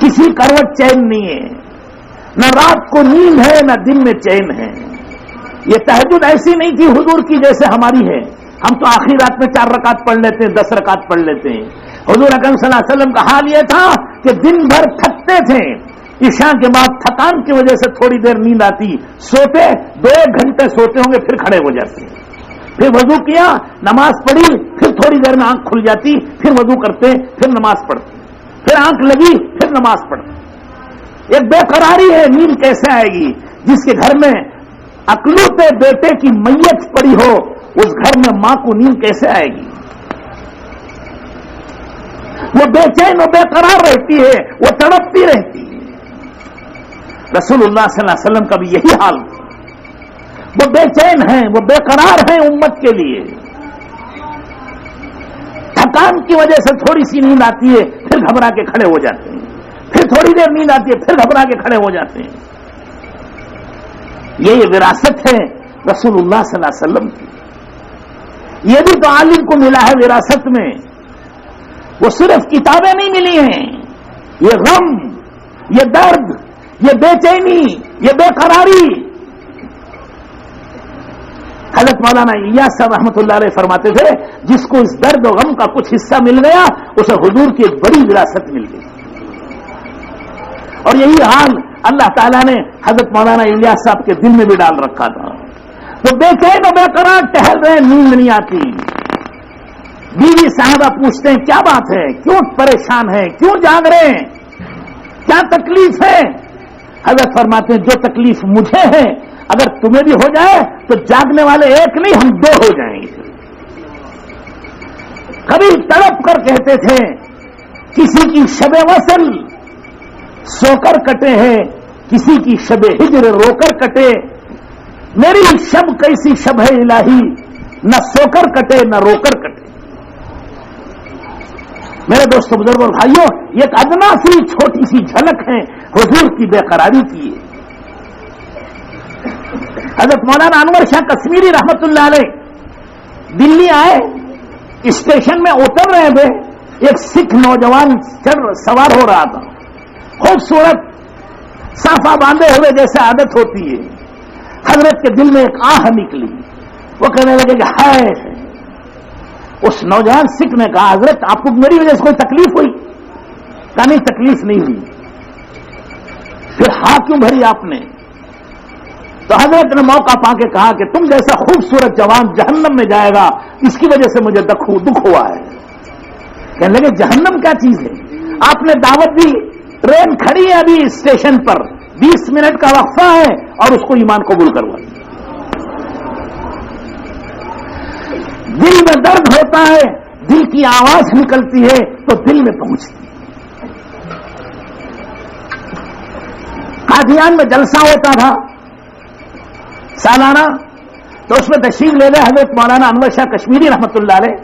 کسی کروٹ چین نہیں ہے، نہ رات کو نیند ہے نہ دن میں چین ہے. یہ تہجد ایسی نہیں تھی حضور کی جیسے ہماری ہے. ہم تو آخری رات میں 4 رکعت پڑھ لیتے ہیں، 10 رکعت پڑھ لیتے ہیں. حضور اکرم صلی اللہ علیہ وسلم کا حال یہ تھا کہ دن بھر تھکتے تھے، عشاء کے بعد تھکان کی وجہ سے تھوڑی دیر نیند آتی، سوتے 2 گھنٹے سوتے ہوں گے، پھر کھڑے ہو جاتے، پھر وضو کیا، نماز پڑھی، پھر تھوڑی دیر میں آنکھ کھل جاتی، پھر وضو کرتے، پھر نماز پڑھتے، پھر آنکھ لگی، پھر نماز پڑھتے. ایک بے قراری ہے. نیند کیسے آئے گی؟ جس کے گھر میں اکلوتے بیٹے کی میت پڑی ہو، اس گھر میں ماں کو نیند کیسے آئے گی؟ وہ بے چین و بے قرار رہتی ہے، وہ تڑپتی رہتی ہے. رسول اللہ صلی اللہ علیہ وسلم کا بھی یہی حال. وہ بے چین ہیں، وہ بے قرار ہیں امت کے لیے. تھکان کی وجہ سے تھوڑی سی نیند آتی ہے، پھر گھبرا کے کھڑے ہو جاتے ہیں، پھر تھوڑی دیر نیند آتی ہے، پھر گھبرا کے کھڑے ہو جاتے ہیں. یہ وراثت ہے رسول اللہ صلی اللہ علیہ وسلم کی. یہ بھی تو عالم کو ملا ہے وراثت میں. وہ صرف کتابیں نہیں ملی ہیں، یہ غم، یہ درد، یہ بے چینی، یہ بے قراری. حضرت مولانا الیاس صاحب رحمۃ اللہ علیہ فرماتے تھے جس کو اس درد و غم کا کچھ حصہ مل گیا اسے حضور کی ایک بڑی وراثت مل گئی. اور یہی حال اللہ تعالیٰ نے حضرت مولانا الیاس صاحب کے دل میں بھی ڈال رکھا تھا. وہ بے چین و بے قرار ٹہل رہے ہیں، نیند نہیں آتی. بیوی صاحبہ پوچھتے ہیں کیا بات ہے، کیوں پریشان ہیں، کیوں جاگ رہے ہیں، کیا تکلیف ہے؟ حضرت فرماتے ہیں جو تکلیف مجھے ہے اگر تمہیں بھی ہو جائے تو جاگنے والے ایک نہیں ہم 2 ہو جائیں گے. کبھی تڑپ کر کہتے تھے کسی کی شب وصل سو کر کٹے ہیں، کسی کی شب ہجر رو کر کٹے. میری شب کیسی شب ہے الہی، نہ سو کر کٹے نہ رو کر کٹے. میرے دوستوں بزرگوں اور بھائیوں، یہ ایک ادنا سی چھوٹی سی جھلک ہے حضور کی بے قراری کی. حضرت مولانا انور شاہ کشمیری رحمت اللہ علیہ دلی آئے، اسٹیشن میں اتر رہے تھے، ایک سکھ نوجوان سوار ہو رہا تھا، خوبصورت صافہ باندھے ہوئے جیسے عادت ہوتی ہے. حضرت کے دل میں ایک آہ نکلی. وہ کہنے لگے کہ ہائے. اس نوجوان سکھ نے کہا حضرت آپ کو میری وجہ سے کوئی تکلیف ہوئی؟ کہا نہیں تکلیف نہیں ہوئی. پھر ہاں کیوں بھری آپ نے؟ تو حضرت نے موقع پا کے کہا کہ تم جیسا خوبصورت جوان جہنم میں جائے گا اس کی وجہ سے مجھے دکھ ہوا ہے. کہنے لگے جہنم کیا چیز ہے؟ آپ نے دعوت دی، ٹرین کھڑی ہے ابھی اسٹیشن پر، 20 منٹ کا وقفہ ہے اور اس کو ایمان قبول کروا دیا. دل میں درد ہوتا ہے، دل کی آواز نکلتی ہے تو دل میں پہنچتی ہے. قادیان میں جلسہ ہوتا تھا سالانہ، تو اس میں تشریف لے گئے حضرت مولانا انور شاہ کشمیری رحمت اللہ علیہ.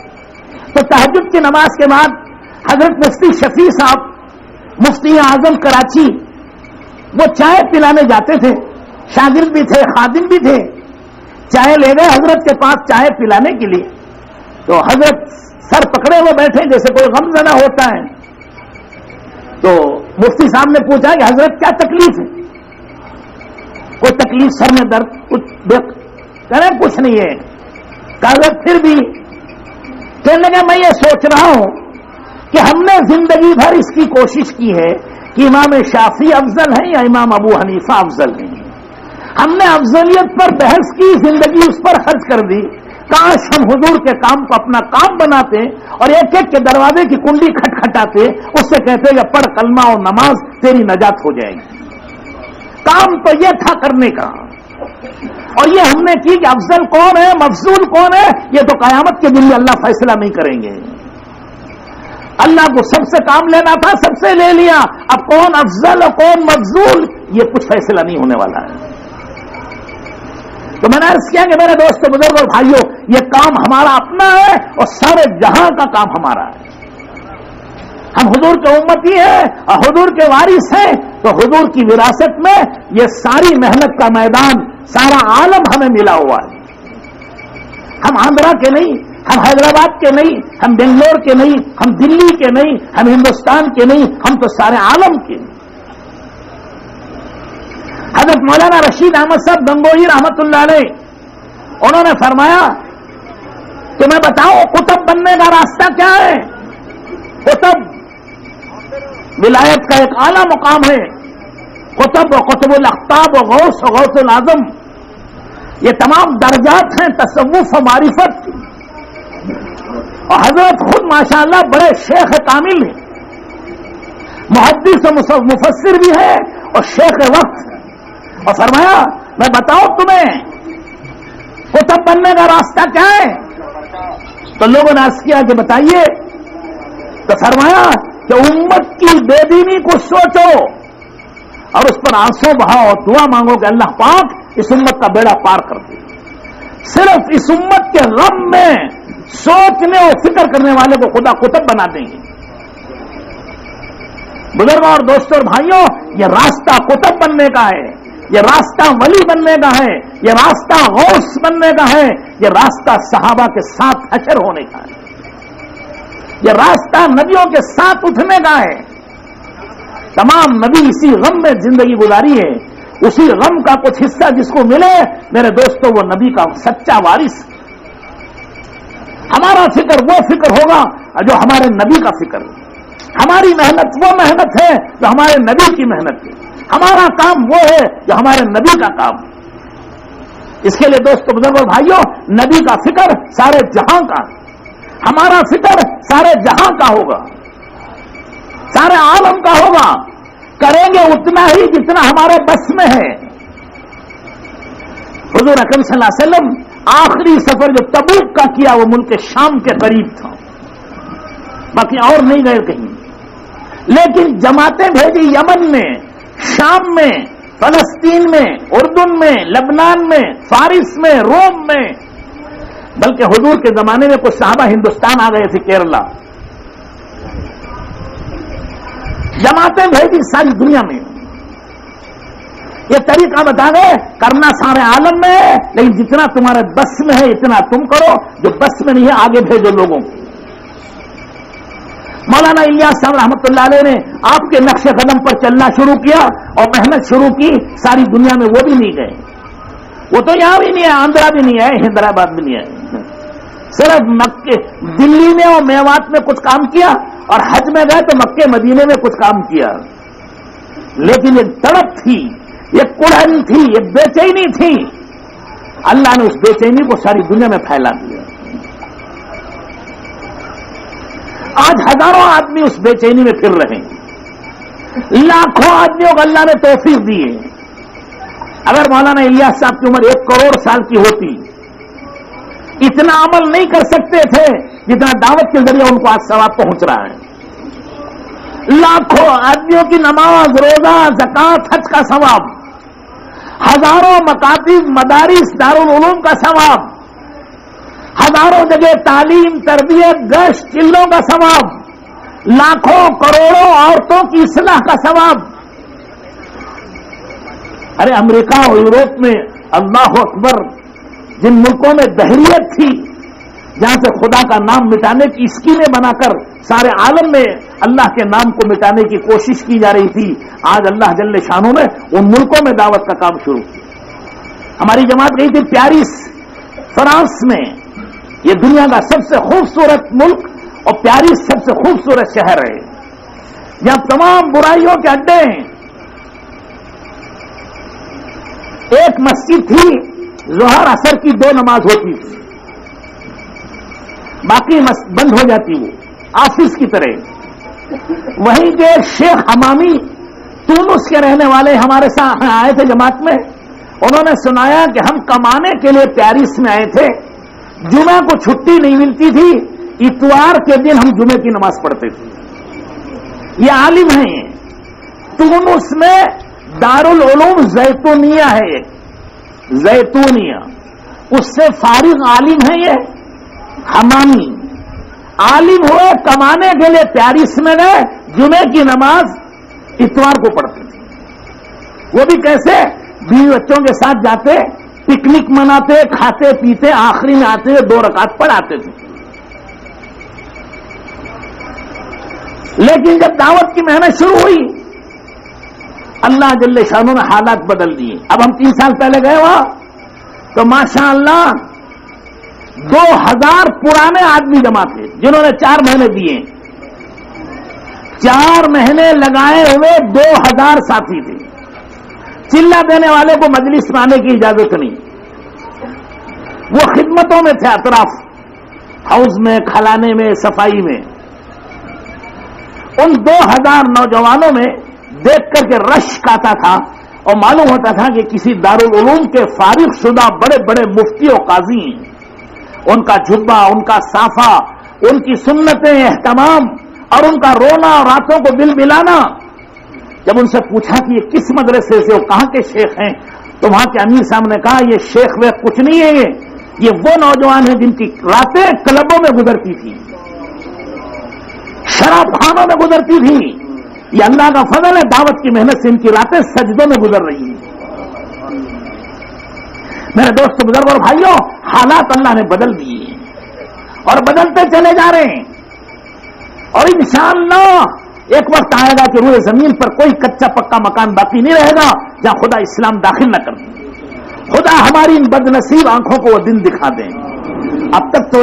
تو تہجد کی نماز کے بعد حضرت مفتی شفیع صاحب مفتی اعظم کراچی وہ چائے پلانے جاتے تھے، شاگرد بھی تھے خادم بھی تھے. چائے لے گئے حضرت کے پاس چائے پلانے کے لیے. تو حضرت سر پکڑے ہوئے بیٹھے جیسے کوئی غم زدہ ہوتا ہے. تو مفتی صاحب نے پوچھا کہ حضرت کیا تکلیف ہے؟ کوئی تکلیف سر میں درد کہنے کچھ نہیں ہے. حضرت پھر بھی کہنے لگا میں یہ سوچ رہا ہوں کہ ہم نے زندگی بھر اس کی کوشش کی ہے کہ امام شافعی افضل ہیں یا امام ابو حنیفہ افضل ہیں. ہم نے افضلیت پر بحث کی، زندگی اس پر خرچ کر دی. کاش ہم حضور کے کام کو اپنا کام بناتے اور ایک ایک کے دروازے کی کنڈی کھٹکھٹاتے، اس سے کہتے کہ پڑھ کلمہ اور نماز تیری نجات ہو جائے گی. کام تو یہ تھا کرنے کا، اور یہ ہم نے کی کہ افضل کون ہے مفضول کون ہے یہ تو قیامت کے دن میں اللہ فیصلہ نہیں کریں گے. اللہ کو سب سے کام لینا تھا، سب سے لے لیا. اب کون افضل اور کون مفضول یہ کچھ فیصلہ نہیں ہونے والا ہے. تو میں نے عرض کیا کہ میرے دوستوں بزرگوں اور بھائیوں، یہ کام ہمارا اپنا ہے اور سارے جہاں کا کام ہمارا ہے. ہم حضور کے امتی ہیں اور حضور کے وارث ہیں، تو حضور کی وراثت میں یہ ساری محنت کا میدان، سارا عالم ہمیں ملا ہوا ہے. ہم آندھرا کے نہیں، ہم حیدرآباد کے نہیں، ہم بنگلور کے نہیں، ہم دلی کے نہیں، ہم ہندوستان کے نہیں، ہم تو سارے عالم کے ہیں. حضرت مولانا رشید احمد صاحب گنگوہی رحمت اللہ علیہ انہوں نے فرمایا تمہیں بتاؤ قطب بننے کا راستہ کیا ہے؟ قطب ولایت کا ایک اعلیٰ مقام ہے. قطب و قطب الاقطاب و غوث و غوث العظم یہ تمام درجات ہیں تصوف و معرفت. اور حضرت خود ماشاءاللہ بڑے شیخ کامل ہیں, محدث و مفسر بھی ہے اور شیخ وقت. اور فرمایا میں بتاؤں تمہیں قطب بننے کا راستہ کیا ہے؟ تو لوگوں نے عرض کیا کہ بتائیے. تو فرمایا کہ امت کی بے دینی کو سوچو اور اس پر آنسو بہاؤ اور دعا مانگو کہ اللہ پاک اس امت کا بیڑا پار کر دے. صرف اس امت کے غم میں سوچنے اور فکر کرنے والے کو خدا قطب بنا دیں گے. بزرگوں اور دوستوں اور بھائیوں, یہ راستہ قطب بننے کا ہے, یہ راستہ ولی بننے کا ہے, یہ راستہ غوث بننے کا ہے, یہ راستہ صحابہ کے ساتھ حشر ہونے کا ہے, یہ راستہ نبیوں کے ساتھ اٹھنے کا ہے. تمام نبی اسی غم میں زندگی گزاری ہے. اسی غم کا کچھ حصہ جس کو ملے میرے دوستوں وہ نبی کا سچا وارث. ہمارا فکر وہ فکر ہوگا جو ہمارے نبی کا فکر ہے. ہماری محنت وہ محنت ہے جو ہمارے نبی کی محنت ہے. ہمارا کام وہ ہے جو ہمارے نبی کا کام ہے. اس کے لیے دوستوں بزرگوں بھائیوں, نبی کا فکر سارے جہاں کا, ہمارا فکر سارے جہاں کا ہوگا, سارے عالم کا ہوگا. کریں گے اتنا ہی جتنا ہمارے بس میں ہے. حضور اکرم صلی اللہ علیہ وسلم آخری سفر جو تبوک کا کیا وہ ملک شام کے قریب تھا, باقی اور نہیں گئے کہیں. لیکن جماعتیں بھیجی یمن میں, شام میں, فلسطین میں, اردن میں, لبنان میں, فارس میں, روم میں. بلکہ حضور کے زمانے میں کچھ صحابہ ہندوستان آ گئے تھے, کیرلا. جماعتیں بھیجی ساری دنیا میں. یہ طریقہ بتا گئے کرنا سارے عالم میں ہے, لیکن جتنا تمہارے بس میں ہے اتنا تم کرو, جو بس میں نہیں ہے آگے بھیجو لوگوں کو. مولانا الیاس صاحب رحمۃ اللہ علیہ نے آپ کے نقش قدم پر چلنا شروع کیا اور محنت شروع کی. ساری دنیا میں وہ بھی نہیں گئے, وہ تو یہاں بھی نہیں ہے, آندھرا بھی نہیں ہے, حیدرآباد بھی نہیں ہے. صرف مکے دلی میں اور میوات میں کچھ کام کیا, اور حج میں گئے تو مکے مدینے میں کچھ کام کیا. لیکن یہ تڑپ تھی, یہ کڑھن تھی, یہ بے چینی تھی. اللہ نے اس بے چینی کو ساری دنیا میں پھیلا دیا. آج ہزاروں آدمی اس بے چینی میں پھر رہے ہیں, لاکھوں آدمیوں کو اللہ نے توفیق دی ہے. اگر مولانا الیاس صاحب کی عمر 1 کروڑ سال کی ہوتی, اتنا عمل نہیں کر سکتے تھے جتنا دعوت کے ذریعے ان کو آج ثواب پہنچ رہا ہے. لاکھوں آدمیوں کی نماز, روزہ, زکات, حج کا ثواب, ہزاروں مکاتب, مدارس, دارالعلوم کا ثواب, ہزاروں جگہ تعلیم, تربیت, گشت, چلوں کا ثواب, لاکھوں کروڑوں عورتوں کی اصلاح کا ثواب. ارے امریکہ اور یورپ میں اللہ اکبر, جن ملکوں میں دہریت تھی, جہاں سے خدا کا نام مٹانے کی اسکیمیں بنا کر سارے عالم میں اللہ کے نام کو مٹانے کی کوشش کی جا رہی تھی, آج اللہ جل شانوں نے ان ملکوں میں دعوت کا کام شروع کیا. ہماری جماعت گئی تھی پیرس, فرانس میں. یہ دنیا کا سب سے خوبصورت ملک اور پیرس سب سے خوبصورت شہر ہے, جہاں تمام برائیوں کے اڈے ہیں. ایک مسجد تھی, ظہر اثر کی 2 نماز ہوتی تھی, باقی بند ہو جاتی, وہ آفس کی طرح. وہیں کے شیخ حمامی تونس کے رہنے والے ہمارے ساتھ آئے تھے جماعت میں. انہوں نے سنایا کہ ہم کمانے کے لیے پیرس میں آئے تھے, جمعہ کو چھٹی نہیں ملتی تھی, اتوار کے دن ہم جمعے کی نماز پڑھتے تھے. یہ عالم ہیں. تونس میں دارالعلوم زیتونیہ ہے, ایک زیتونیہ, اس سے فارغ عالم ہے یہ حمامی. عالم ہوئے, کمانے کے لیے پیرس میں گئے, جمعے کی نماز اتوار کو پڑھتے تھے. وہ بھی کیسے, بیوی بچوں کے ساتھ جاتے, پکنک مناتے, کھاتے پیتے, آخری میں آتے ہوئے 2 رکعت پڑھاتے تھے. لیکن جب دعوت کی محنت شروع ہوئی اللہ جل شانہ نے حالات بدل دیے. اب ہم 3 سال پہلے گئے وہاں تو ماشاء اللہ 2000 پرانے آدمی جمع تھے جنہوں نے 4 مہینے دیے. 4 مہینے لگائے ہوئے 2000 ساتھی تھے. چلہ دینے والے کو مجلس میں آنے کی اجازت نہیں. وہ خدمتوں میں تھے، اطراف ہاؤس میں، کھلانے میں، صفائی میں. ان 2000 نوجوانوں میں دیکھ کر کے رش آتا تھا اور معلوم ہوتا تھا کہ کسی دارالعلوم کے فارغ شدہ بڑے بڑے مفتی و قاضی ہیں. ان کا جھبا، ان کا صافہ، ان کی سنتیں، اہتمام اور ان کا رونا اور راتوں کو بل بلانا. جب ان سے پوچھا کہ یہ کس مدرسے سے، وہ کہاں کے شیخ ہیں، تو وہاں کے امیر صاحب نے کہا یہ شیخ ویخ کچھ نہیں ہے، یہ وہ نوجوان ہیں جن کی راتیں کلبوں میں گزرتی تھی، شراب خانوں میں گزرتی تھی. یہ اللہ کا فضل ہے، دعوت کی محنت سے ان کی راتیں سجدوں میں گزر رہی ہیں. میرے دوست بزرگ اور بھائیوں، حالات اللہ نے بدل دیے اور بدلتے چلے جا رہے ہیں. اور انشاءاللہ ایک وقت آئے گا کہ روئے زمین پر کوئی کچا پکا مکان باقی نہیں رہے گا جہاں خدا اسلام داخل نہ کر دے. خدا ہماری ان بد نصیب آنکھوں کو وہ دن دکھا دیں. اب تک تو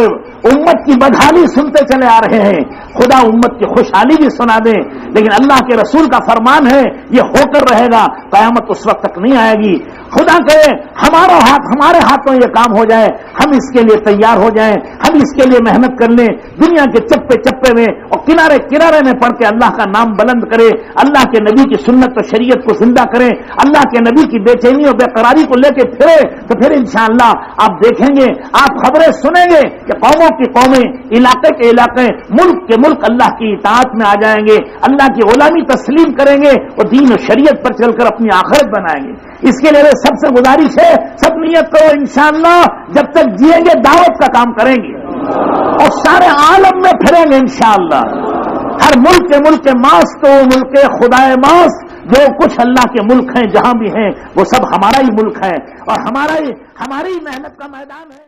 امت کی بدحالی سنتے چلے آ رہے ہیں، خدا امت کی خوشحالی بھی سنا دیں. لیکن اللہ کے رسول کا فرمان ہے یہ ہو کر رہے گا، قیامت اس وقت تک نہیں آئے گی. خدا کہے ہمارے ہاتھوں یہ کام ہو جائے، ہم اس کے لیے تیار ہو جائیں، ہم اس کے لیے محنت کر لیں، دنیا کے چپے چپے میں اور کنارے کنارے میں پڑھ کے اللہ کا نام بلند کرے، اللہ کے نبی کی سنت و شریعت کو زندہ کریں، اللہ کے نبی کی بے چینی اور بے قراری کو لے کے پھرے، تو پھر انشاءاللہ آپ دیکھیں گے، آپ خبریں سنیں گے کہ قوموں کی قومیں، علاقے کے علاقے، ملک کے ملک اللہ کی اطاعت میں آ جائیں گے، اللہ کی غلامی تسلیم کریں گے اور دین و شریعت پر چل کر اپنی آخرت بنائیں گے. اس کے لیے سب سے گزارش ہے، سب نیت کرو انشاءاللہ جب تک جیئیں گے دعوت کا کام کریں گے اور سارے عالم میں پھریں گے انشاءاللہ. ہر ملک کے ماس تو ملک خدائے ماس، جو کچھ اللہ کے ملک ہیں جہاں بھی ہیں وہ سب ہمارا ہی ملک ہے اور ہماری محنت کا میدان ہے.